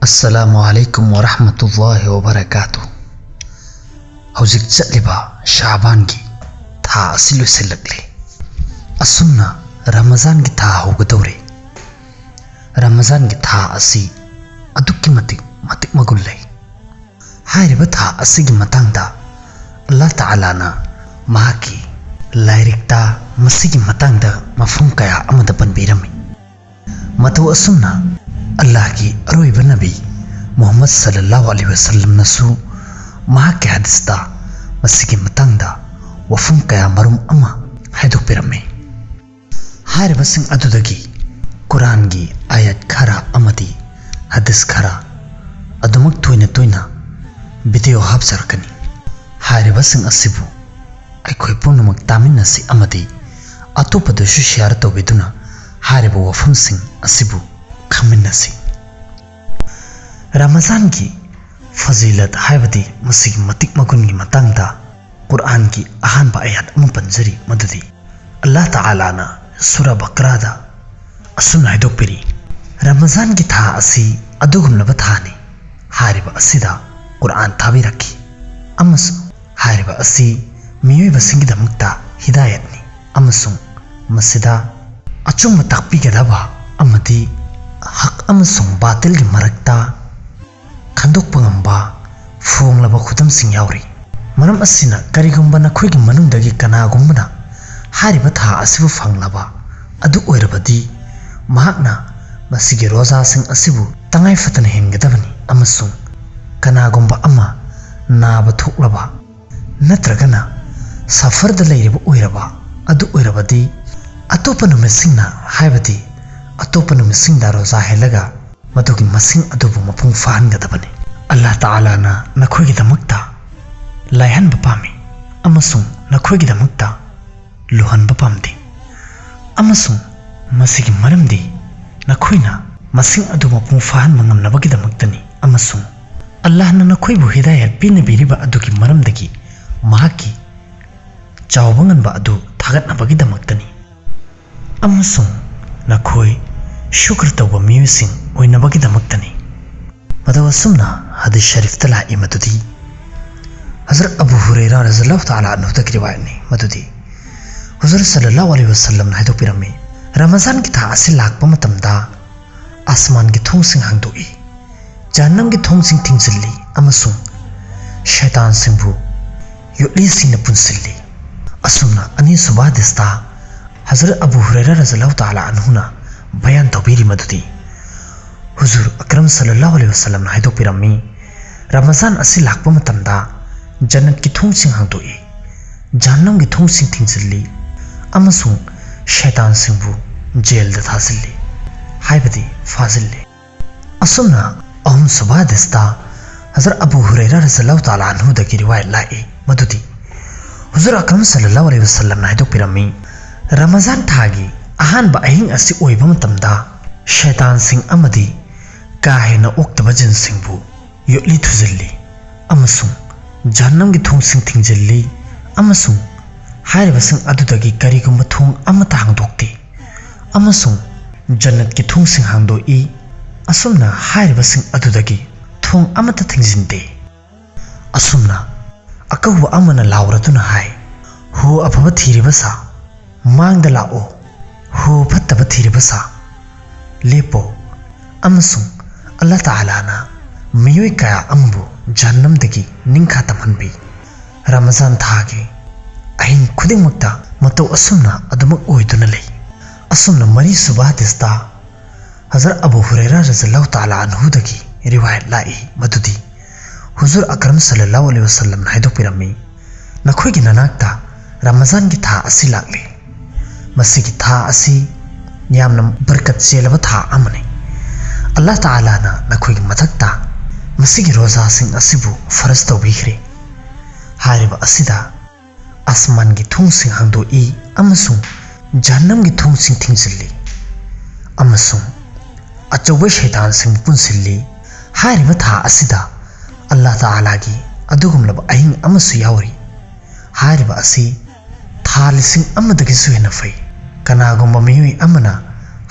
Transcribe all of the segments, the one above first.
अस्सलामुअलैकुम वरहमतुल्लाहि वबरकातुह। हौजिक चलिबा शाबान की था असि लोइसिल्लक्ले असुमना रमजान की था हौगदौरे। रमजान की था असि अदुक्कि मतिक मगुल लै। हाइरिबा था असिगी मतंगदा अल्लाह ताआलाना महाकी लाइरिकता मसिगी मतंगदा मफहुम कया अमदा पनबिरमी। मतो असुमना अल्लाह की अरोइबा नबी मोहम्मद सल्लल्लाहु अलैहि वसल्लम नसु महाकी हदीसदा मसिगी मतंगदा वफुम कया मरुम अमा हाइदोकपिरमे। हाइरिबसिंग अदुदगी कुरान की आयत खरा अमदी हदीस खरा अदुमक तोइना वीडियो हापजरकनी। हाइरिबसिंग असिबु अखोय पुनमक तामिन्नसी अमदी अतोपदसु शेयर तौबिदुना हाइरिबा वफुमसिंग असिबु खमिन्नसी। रमजान की फजीलत हाइबदी मसिगी मतिक मगुन की मतंगदा कुरान की अहानबा आयत अमा पंजरी मददी अल्लाह ताआलाना सूरा बकरादा असुन हाइदोकपिरी। रमजान की था असि अदुगुमलबा थानी हाइरिबा असिदा कुरान थाबिरक्की अमसु हाइरिबा असि मियोइबसिंगिदमक्ता हिदायतनी अमसु मसिदा अचुंबा ताकपिगदबा अमदी हक अमसुंग बातिल की मरक्ता खंदोकपा ngamba फोंगलबा खुदमसिंग यावरी। मरम असिना करिगुंबा नखोइगी मनुंगदगी कनागुंबना हाइरिबा था असिबु फंगलबा अदु ओइरबदी महाकना मसिगी रोजासिंग असिबु तंगाई फतन हेंगदबनी अमसुंग कनागुंबा अमा नाबा थोकलबा नत्रगना सफरदा लैरिबा ओइरबा अदु ओइरबदी अतोपा नुमिसिंगना हाइबदी अतोपा नुमिसिंगदा रोजा हेलगा मदुगी मसिंग अदुबु मपुंग फाहनगदबनी। अल्लाह ताआलाना नखोइगिदमक्ता लायहनबा पामी अमसुंग नखोइगिदमक्ता लुहनबा पामदे अमसुंग मसिगी मरमदी नखोइना मसिंग अदु मपुंग फाहनबा ngamnabagidamaktani अमसुंग अल्लाहना नखोइबु हिदायत पिनबिरिबा अदुगी मरमदगी महाकी चावबंगनबा अदु थागतनबगidamaktani अमसुंग नखोइ शुक्र तौबा मियुसिंग ओइनबगidamaktani। मदवा सुमना हदीस शरीफ तला इमदुदी हजरत अबू हुरैरा रज़ियल्लाहु ताला अन्हु तक रिवायत ने मदुदी हुजूर सल्लल्लाहु अलैहि वसल्लम ने हाइदोकपिरमे रमजान की था असि लाकपा मतमदा आसमान की थोंगसिंग हांगदोई जहन्नम की थोंगसिंग थिंगजिल्ली अमसुंग शैतान सिंबु योटलिसिंगना पुनसिल्ली। असुमना अनीसुबा हदीसता हजरत अबू हुरैरा रज़ियल्लाहु ताला अन्हुना बयान तौबिरी मदुदी हुजूर अकरम सल्लल्लाहु अलैहि वसल्लम ने हाइदोकपिरमे रमजान असि लाकपा मतमदा जन्नत की थोंगसिंग हांगदोई जहन्नम की थोंगसिंग थिंगजिल्ली अमसुंग शैतान सिंबु जेलदा थाजिल्ली हाइबदी फाजिल्ली। असुमना अहम सुबा हदीसता हजरत अबू हुरैरा रज़ियल्लाहु ताला अन्हु दगी रिवायत लाई मदुदी हुजूर अकरम सल्लल्लाहु अलैहि वसल्लम ने हाइदोकपिरमे रमजान थागी अहानबा अहिंग असि ओइबा मतमदा शैतान सिंग अमदी काहेना ओक्तबा जिन सिंबु योटली थुजिल्ली अमसुंग जहन्नम की थोंगसिंग थिंगजिल्ली अमसुंग हाइरिबसिंग अदुदगी करिगुंबा थोंग अमता हांगदोक्ते अमसुंग जन्नत की थोंगसिंग हांगदोई असुमना हाइरिबसिंग अदुदगी थोंग अमता थिंगजिंदे। असुमना अकौबा अमना लाउरदुना हाय हो अफबा थीरिबसा मांगदा लाओ हो फत्तबा थीरिबसा लेपो अमसुंग अल्लाह ताआलाना मियोइ कया अमबु जहन्नमदगी निंखा तमहनबी। रमजान थागे अहिंग खुदिंगमक्ता मतौ असुमना अदुमक ओइदुना लै। असुमना मरी सुबा हदीसता हजरत अबू हुरैरा रज़ियल्लाहु ताला अन्हु दगी रिवायत लाई मदुदी हुजूर अकरम सल्लल्लाहु अलैहि वसल्लम ने हाइदोकपिरमे नखोइगी ननाक्ता रमजान की था असि लाक्ले मसिगी था असि यामना बरकत चेलबा था अमने। अल्लाह ताआलाना नखोइगी मथक्ता मसिगी रोजासिंग असिबु फरज तौबिख्रे हाइरिबा असिदा आसमान की थोंगसिंग हांगदोई अमसुंग जहन्नम की थोंगसिंग थिंगजिल्ली अमसुंग अचौबा शैतान सिंग पुनसिल्ली। हाइरिबा था असिदा अल्लाह ताआलागी अदुगुमलबा अहिंग अमसु यावरी हाइरिबा असि था लिसिंग अमदगिसु हेना फै कनागुंबा मियोइ अमना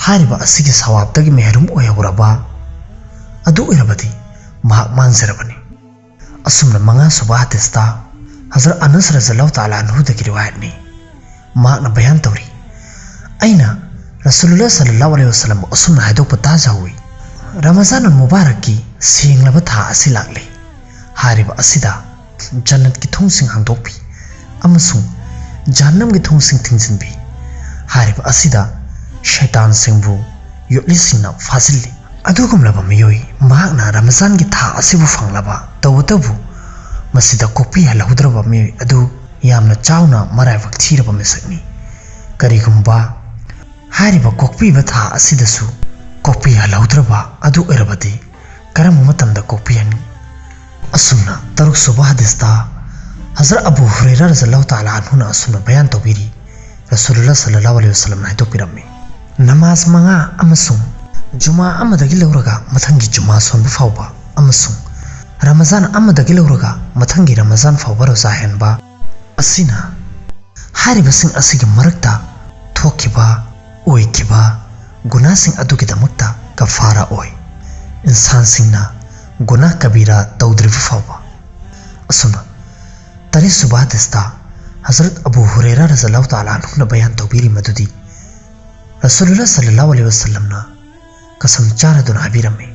हाइरिबा असिगी सवाबदगी मेहरुम ओयहौरबा अदु ओइरबदि महाक मांगजरबनी असुमना मंगा सुबह हदीसता हजरत अनस रज़ियल्लाहु ताला अन्हु दगी रिवायतनी महाकना बयान तौरी अइना रसूलुल्लाह सल्लल्लाहु अलैहि वसल्लम असुमना हायदोकपा ताजाहुई रमजान मुबारक की सेंगलबा था असि लाक्ले हारिबा असिदा जन्नत की थोंसिंग हांदोकपी अमसुंग जहन्नम की थोंसिंग थिंजिनबी हारिबा असिदा शैतान सिंबु योटलिसिंगना फाजिल्ली अदुगुमलबा मियोई महाकना रमजान की था असिबु फंगलबा तवतबु मसिदा कोपी हलहुद्रबा मियोई अदु यामना चावना मरायबक थीरबा मिसकनी करिगुम्बा हारिबा कोकपीबा था असिदसु कोपी हलहुद्रबा अदु ओइरबदि करम मतमदा कोपीहनी असुमना तरुक सुबह हदीसता हजरत अबू हुरैरा रज़ियल्लाहु ताला अन्हुना असुमना बयान तौबिरी रसूलुल्लाह सल्लल्लाहु अलैहि वसल्लम हायदोकपिरम्मी नमाज मंगा अमसुंग जुमा अमदगी लौरगा मथंगी जुमा सोनबा फावबा अमसुंग रमजान अमदगी लौरगा मथंगी रमजान फावबा रोजा हेनबा असिना हारिबसिंग असिगी मरक्ता थोकिबा ओइकिबा गुनासिंग अदुगिदमक्ता कफारा ओइ इंसानसिंगना गुनाह कबीरा तौद्रिबा फावबा असुना तरी सुबह हदीसता हजरत अबू हुरैरा रज़ियल्लाहु ताला अन्हुना बयान तौबिरी मदुदी रसूलुल्लाह सल्लल्लाहु अलैहि वसल्लमना कसम चारदुना हाबिरम्मी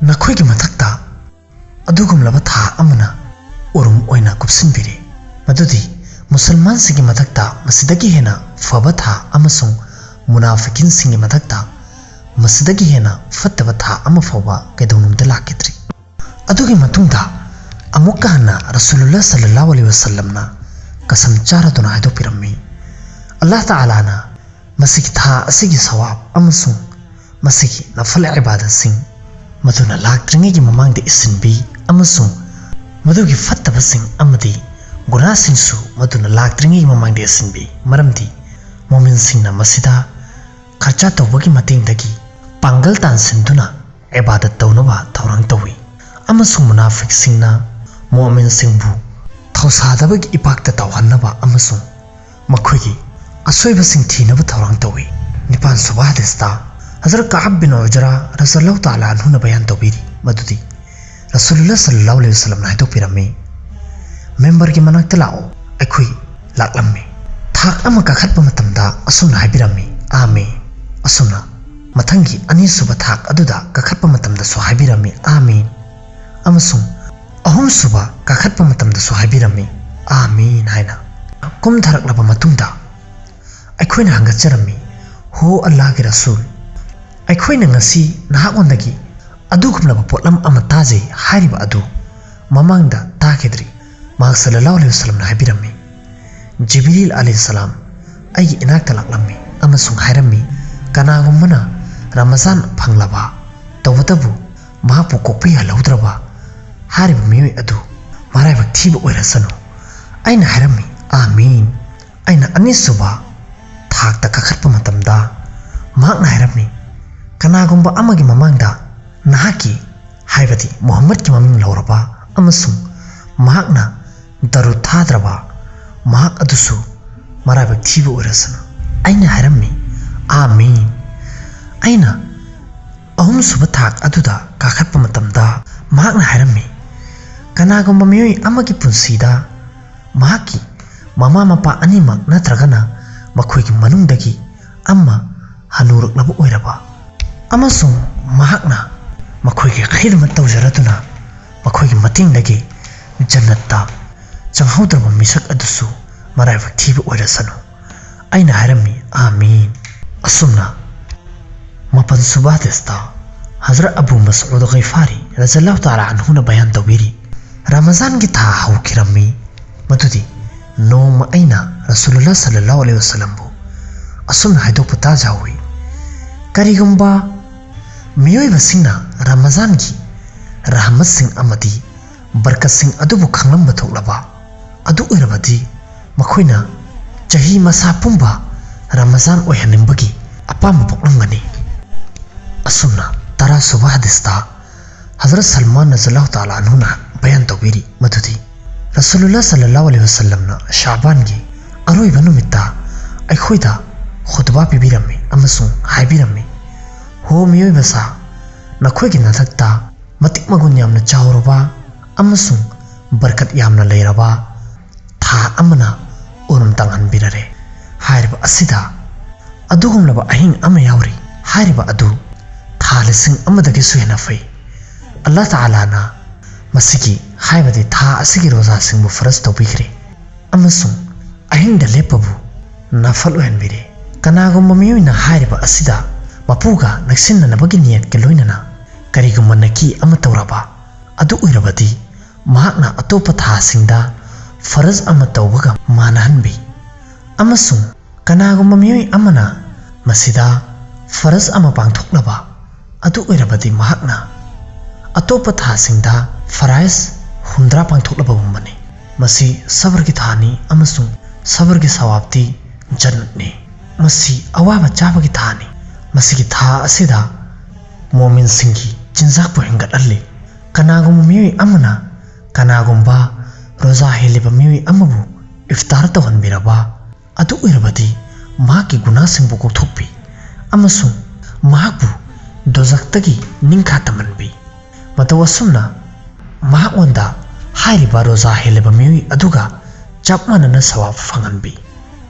नखोइगी मथक्ता अदुगुमलबा था अमना उरुम ओइना कुपसिनबिरे मदुदी मुसलमान सिंगी मथक्ता मसिदगी हेना फबा था अमसुंग मुनाफिकिन सिंगी मथक्ता मसिदगी हेना फत्तबा था अमा फावबा कैदौनुमदा लाकिद्री अदुगी मतुंगदा अमुक्का हन्ना रसूलुल्लाह सल्लल्लाहु अलैहि वसल्लमना कसम चारदुना हायदोकपिरम्मी अल्लाह तालाना मसिगी था असिगी सवाब अमसुंग मसिगी नफल इबादत सिंग मदुना लाक्ट्रिंगेगी ममांगदे इसिनबी अमसुंग मदुगी फत्तबा सिंग अमदी गुनाह सिंगसु मदुना लाक्ट्रिंगेगी ममांगदे इसिनबी मरमदी मोमिन सिंगना मसिदा खर्चा तौबगी मतेंगदगी पांगल तानसिनदुना इबादत तौनबा थौरंग तौई अमसुंग मुनाफिक सिंगना मोमिन सिंगबु थौसादबगी इपाक्ता तौहन्नबा अमसुंग मखोइगी असोइबा सिंग थीनबा थौरंग तौई निपान सुबह हदीसता हजरत काब बिन उजरा रज़ियल्लाहु ताला अन्हुना बयान तौबिरी मदुदी रसूलुल्लाह सल्लल्लाहु अलैहि वसल्लम हायदोकपिरम्मी मेंबर की मनाक्ता लाओ अखोई लाक्लम्मी थाक अमा काखत्पा मतमदा असुमना हायबिरम्मी आमीन असुमना मथंगी अनीसुबा थाक अदुदा काखत्पा मतमदासु हायबिरम्मी आमीन अमसुंग अहुम सुबा काखत्पा मतमदासु हायबिरम्मी आमीन हायना कुमथरक्लबा मतुंगदा अखोइना हंगचरम्मी हो अल्लाह के रसूल अखोइना ngasi nahakondagi adugumlaba potlam ama taje hariba adu mamangda takedri ma sallallahu alaihi wasallam na habirammi jibril alaihi salam ai inakta laklammi amasung hairammi kanagumana ramazan phanglaba tawatabu mahapu kopi halaudraba hariba miyoi adu marai baktiba oirasanu aina hairammi amin aina anisuba thakta kakhatpa matamda mahakna hairammi कनागुम्बा अमगी ममांगदा नहाकी हाइबदी Mohammad की ममिंग लौरबा अमसुंग महाकना दरु थाद्रबा महाक अदुसु मराबक थीबा ओइरसनु अइना हायरम्मी आमीन अइना अहुम सुबा थाक अदुदा काखत्पा मतमदा महाकना हायरम्मी कनागुम्बा मियोइ अमगी पुंसीदा महाकी mama Mopa अनिमक नत्रगना मखोइगी मनुंगदगी अम्मा हनुरक्लबा ओइरबा अमसुंग महाकना मखोइगी खिदमत तौजरदुना मखोइगी मतिंगदगी जन्नत्ता चंगहौद्रबा मिसक अदुसु मरायबक थीबा ओइरसनु अइना हायरम्मी आमीन असुमना मपन सुबह हदीसता हजरत अबू मसऊद गिफारी रज़ियल्लाहु ताला अन्हुना बयान तौबिरी रमजान की था हौखिरम्मी मदुदी नोम अइना रसूलुल्लाह सल्लल्लाहु अलैहि वसल्लम बु असुमना हायदोकपा ताजाहुई करिगुम्बा मियोइबा सिंगना रमजान की रहमत सिंग अमदी बरकत सिंग अदुबु खंगलम्बा थोक्लबा अदु ओइरबदी मखोइना चही मसा पुंबा रमजान ओइहनिंबगी अपाम पोक्लमगनी असुमना तरा सुबह हदीसता हजरत सलमान रज़ियल्लाहु ताला अन्हुना बयान तौबिरी मदुदी रसूलुल्लाह सल्लल्लाहु अलैहि वसल्लमना शाबान की अरोइबा नुमित्ता अखोइदा खुतबा पिबिरम्मी अमसुंग हायबिरम्मी हो मियोइबसा नखोइगी नथक्ता matik magun yamna chawraba amasung barkat yamna leiraba tha amana unum tangan birare hairiba asida adugumlaba ahing ama yawri hairiba adu tha lising amadagi suhena fai Allah Ta'ala na masigi haibadi tha asigi roza singbu faras tawbigre amasung ahing da lepabu nafal ohenbire kanagumba miyuina hairiba asida mapuga naksinna nabagi niyat ke loinana karigumba naki ama tawraba adu uirabadi mahakna atopa tha singda faraz ama tawbaga manahanbi amasung kanagumba miyui amana masida faraz ama pangthoknaba adu uirabadi mahakna atopa tha singda farais hundra pangthoklaba gumbani masi sabr ki thani amasung sabr ki sawabti jannat ne masi awaba chaba ki thani masi ki tha asida mu'min singi jinjak po hengat alle kanagum miyui amana kanagumba roza heliba miyui amabu iftar tawhan biraba adu uirabadi ma ki guna singbu ko thokpi amasung mahabu dozaktagi ningkha tamanbi matawasumna mahakwanda hairiba roza heliba miyui aduga chapmanana sawab fanganbi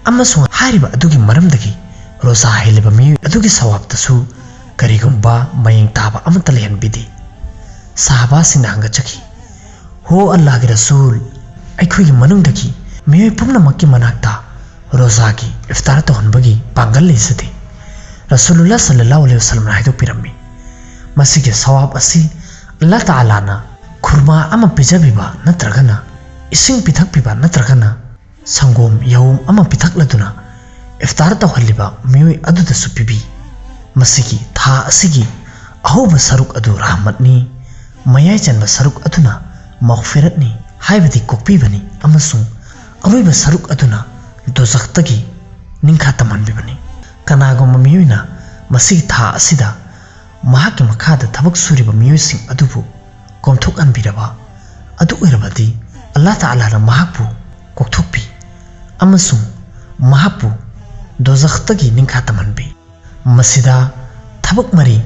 amasung hairiba adugi maramdagi roza heliba miyui adugi sawab tasu karigumba mayeng taba amata lehanbidi sahaba singna hanga chaki ho Allah gi rasul aikhogi manungdagi miyui pumnamakki manakta roza gi iftar tawhanbagi pangal lesati rasulullah sallallahu alaihi wasallam haidu pirammi masigi sawab asi Allah Ta'ala na kurma ama pijabiba natragana ising pithakpiba natragana sangom yawum ama pithakladuna iftar tawhaliba miyui aduda supibi masigi tha asigi ahoba saruk adu rahmatni mayai chanba saruk aduna maghfiratni haibadi kokpibani amasung aroiba saruk aduna dozaktagi ningkha tamanbibani kanagoma miyuina masigi tha asida mahaki makhada thabak suriba miyusing adubu komthok anbiraba adu uirabadi Allah Ta'ala na mahakbu kokthokpi amasung mahakbu dozaktagi ningkha tamanbi masida thabak mari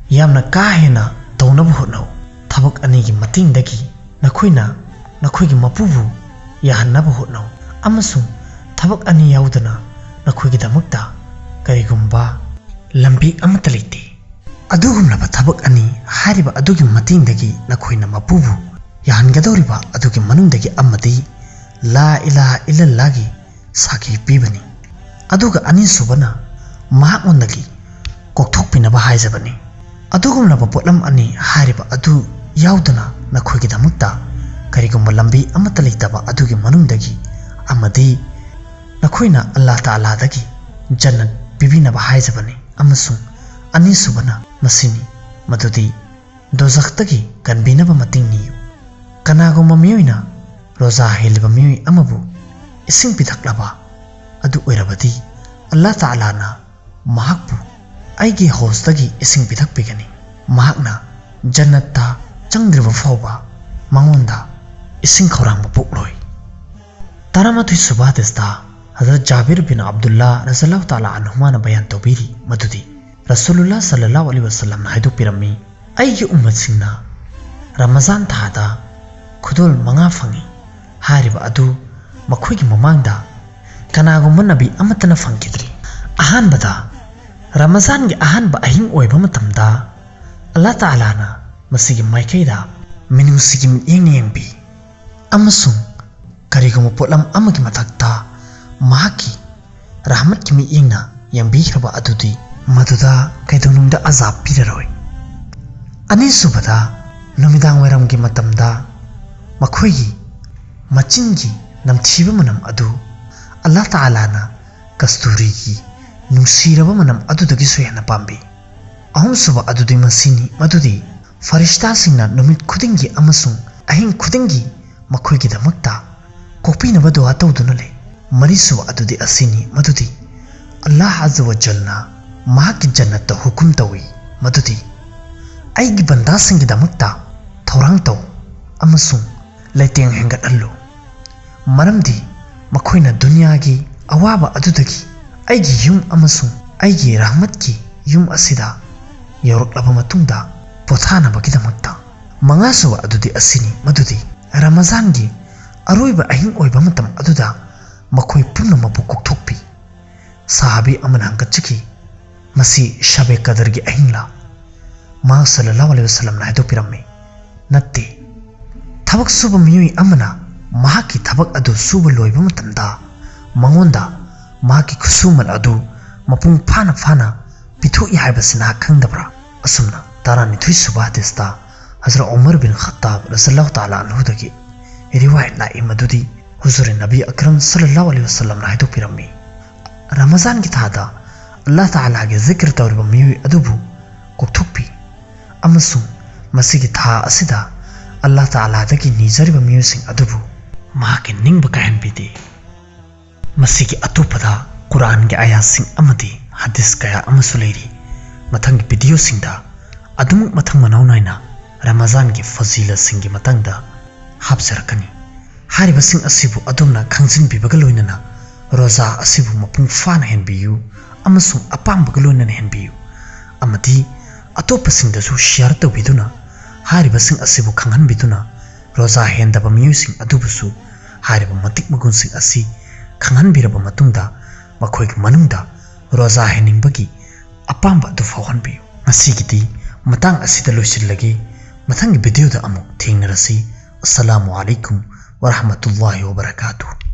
yamna kahena tawnab hotnau thabak anigi matingdagi nakhoigi mapubu yahannaba hotnau amasung thabak ani yaudana nakhoigi damakta karigumba lambi amata leite adugumlaba thabak ani hariba adugi matingdagi nakhoina mapubu yahangadoriba adugi manungdagi amadi la ilaha illallah gi saki pibani aduga ani subana mahakondagi kokthokpinaba haijabani adugumlaba potlam ani hariba adu yaudana nakhoigi damakta karigumba lambi amata leitaba adugi manungdagi amadi nakhoina Allah Ta'ala dagi jannat bibinaba haijabani amasung ani subana masini madudi dozaktagi kanbinaba matingniyu kanagumba miyuina roza heliba miyui amabu ising pithaklaba adu uirabadi Allah Ta'ala na mahakbu aigi hostagi ising pithakpigani mahakna jannatta changriba fawba mangonda ising khorangba pukloi taramathui subadesta Hazrat Jabir bin Abdullah radhiyallahu ta'ala anhuma na bayan tawbiri madudi Rasulullah sallallahu alaihi wasallam na haidu pirammi aigi ummat singna Ramazan thada khudul manga fangi hariba adu makhoigi mamangda kanagumba nabi amatana fangkidri ahanbada Ramazan gi ahanba ahing oiba matamda Allah Ta'ala na masigi maikaida minusigi yengbi amasung kariguma potlam amagi matakta mahaki rahmat kimi ingna yangbikraba adudi maduda kaidonungda azab piraroi ani subada numidang wairamgi matamda makhoigi machingi namthiba manam adu Allah Ta'ala na kasturi gi nungsiraba manam adudagi soyana pambi ahum suba adudi masini madudi farishta singna numit khudingi amasung ahing khudingi makhoigi damakta kokpinaba dua tawduna le mari suba adudi asini madudi Allah Azza wa Jalla mahaki jannat hukum tawi madudi aigi banda singi damakta thorang taw amasung laiteng hengat allo maramdi makhoina dunya gi awaba adudagi aigi yum amasung aigi rahmat ki yum asida yoruklaba matungda pothana bagidamakta ꯃꯉꯥꯁꯨꯕ ꯑꯗꯨꯗꯤ ꯑꯁꯤꯅꯤ ꯃꯗꯨꯗꯤ ꯔꯃꯖꯥꯟꯒꯤ ꯑꯔꯣꯏꯕ ꯑꯍꯤꯡ ꯑꯣꯏꯕ ꯃꯇꯝ ꯑꯗꯨꯗ ꯃꯈꯣꯏ ꯄꯨꯝꯅꯃꯛꯄꯨ ꯀꯣꯛꯊꯣꯛꯄꯤ꯫ ꯁꯥꯍꯥꯕꯤ ꯑꯃꯅ ꯍꯪꯒꯠꯆꯈꯤ, ꯃꯁꯤ ꯁꯕꯦ ꯀꯗꯔꯒꯤ ꯑꯍꯤꯡꯂꯥ? ꯃꯍꯥꯛ ꯁꯜꯂꯜꯂꯥꯍꯨ ꯑꯂꯩꯍꯤ ꯋꯁꯜꯂꯝꯅ ꯍꯥꯏꯗꯣꯛꯄꯤꯔꯝꯃꯤ, ꯅꯠꯇꯦ, ꯊꯕꯛ ꯁꯨꯕ ꯃꯤꯑꯣꯏ ꯑꯃꯅ ꯃꯍꯥꯛꯀꯤ ꯊꯕꯛ ꯑꯗꯨ ꯁꯨꯕ ꯂꯣꯏꯕ ꯃꯇꯝꯗ ꯃꯉꯣꯟꯗ ꯃꯍꯥꯛꯀꯤ ꯈꯨꯠꯁꯨꯃꯟ ꯑꯗꯨ ꯃꯄꯨꯡ ꯐꯥꯅ ꯄꯤꯊꯣꯛꯏ ꯍꯥꯏꯕꯁꯤ ꯅꯍꯥꯛ ꯈꯪꯗꯕ꯭ꯔꯥ? ꯑꯁꯨꯝꯅ 12 ꯁꯨꯕ ꯍꯗꯤꯁꯇ ꯍꯖꯔꯠ ꯎꯃꯔ ꯕꯤꯟ ꯈꯠꯇꯥꯕ ꯔꯖꯤꯌꯜꯂꯥꯍꯨ ꯇꯥꯂꯥ ꯑꯟꯍꯨꯗꯒꯤ ꯔꯤꯋꯥꯌꯠ ꯂꯥꯛꯏ ꯃꯗꯨꯗꯤ ꯍꯨꯖꯨꯔ ꯅꯕꯤ ꯑꯀꯔꯝ ꯁꯜꯂꯜꯂꯥꯍु ꯑꯂꯩꯍꯤ ꯋꯁꯜꯂꯝꯅ ꯍꯥꯏꯗꯣꯛꯄꯤꯔꯝꯃꯤ, ꯔꯃꯖꯥꯟꯒꯤ ꯊꯥꯗ ꯑꯜलाꯍ ꯇꯥꯂꯥꯒꯤ ꯖꯤꯀ꯭ꯔ ꯇꯧꯔꯤꯕ ꯃꯤꯑꯣꯏ ꯑꯗꯨꯕꯨ ꯀꯣꯛꯊꯣꯛꯄꯤ ꯑꯃꯁꯨꯡ ꯃꯁꯤꯒꯤ ꯊꯥ ꯑꯁꯤꯗ ꯑꯜलाꯍ ꯇꯥꯂꯥꯗꯒꯤ ꯅꯤꯖꯔꯤꯕ ꯃꯤꯑꯣꯏꯁꯤꯡ ꯑꯗꯨꯕꯨ ꯃꯍꯥꯛꯀꯤ ꯅꯤꯡꯕ ꯀꯥꯏꯍꯟꯕꯤꯗꯦ꯫ ꯃꯁꯤꯒꯤ ꯑꯇꯣꯞꯄꯗ ꯀꯨꯔꯥꯟꯒꯤ ꯑꯥꯌꯥꯠꯁꯤꯡ ꯑꯃꯗꯤ ꯍꯗꯤꯁ ꯀꯌꯥ ꯑꯃꯁꯨ ꯂꯩꯔꯤ꯫ ꯃꯊꯪꯒꯤ ꯚꯤꯗꯤꯑꯣꯁꯤꯡꯗ ꯑꯗꯨꯃꯛ ꯃꯊꯪ ꯃꯅꯥꯎ ꯅꯥꯏꯅ ꯔꯃꯖꯥꯟꯒꯤ ꯐꯖꯤꯂꯠꯁꯤꯡꯒꯤ ꯃꯇꯥꯡꯗ ꯍꯥꯞꯆꯔꯛꯀꯅꯤ꯫ ꯍꯥꯏꯔꯤꯕꯁꯤꯡ ꯑꯁꯤꯕꯨ ꯑꯗꯣꯝꯅ ꯈꯪꯖꯤꯟꯕꯤꯕꯒ ꯂꯣꯏꯅꯅ ꯔꯣꯖꯥ ꯑꯁꯤꯕꯨ ꯃꯄꯨꯡ ꯐꯥꯅ ꯍꯦꯟꯕꯤꯌꯨ ꯑꯃꯁꯨꯡ ꯑꯄꯥꯝꯕꯒ ꯂꯣꯏꯅꯅ ꯍꯦꯟꯕꯤꯌꯨ ꯑꯃꯗꯤ ꯑꯇꯣꯞꯄꯁꯤꯡꯗꯁꯨ ꯁꯤꯌꯔ ꯇꯧꯕꯤꯗꯨꯅ ꯍꯥꯏꯔꯤꯕꯁꯤꯡ ꯑꯁꯤꯕꯨ ꯈꯪꯍꯟꯕꯤꯗꯨꯅ ꯔꯣꯖꯥ ꯍꯦꯟꯗꯕ ꯃꯤꯑꯣꯏꯁꯤꯡ ꯑꯗꯨꯕꯨꯁꯨ ꯍꯥꯏꯔꯤꯕ ꯃꯇꯤꯛ ꯃꯒꯨꯟꯁꯤꯡ ꯑꯁꯤ ꯈꯪꯍꯟꯕꯤꯔꯕ ꯃꯇꯨꯡꯗ ꯃꯈꯣꯏꯒꯤ ꯃꯅꯨꯡꯗ ꯔꯣꯖꯥ ꯍꯦꯟꯅꯤꯡꯕꯒꯤ ꯑꯄꯥꯝꯕ ꯑꯗꯨ ꯐꯥꯎꯍꯟꯕꯤꯌꯨ꯫ ꯉꯁꯤꯒꯤꯗꯤ ꯃꯇꯥꯡ ꯑꯁꯤꯗ ꯂꯣꯏꯁꯤꯜꯂꯒꯦ꯫ ꯃꯊꯪꯒꯤ ꯚꯤꯗꯤꯑꯣꯗ ꯑꯃꯨꯛ ꯊꯦꯡꯅꯔꯁꯤ꯫ ꯑꯁꯁꯂꯥꯃꯨ ꯑꯂꯩꯀꯨꯝ ꯋꯔahmatullahi wabarakatuh꯫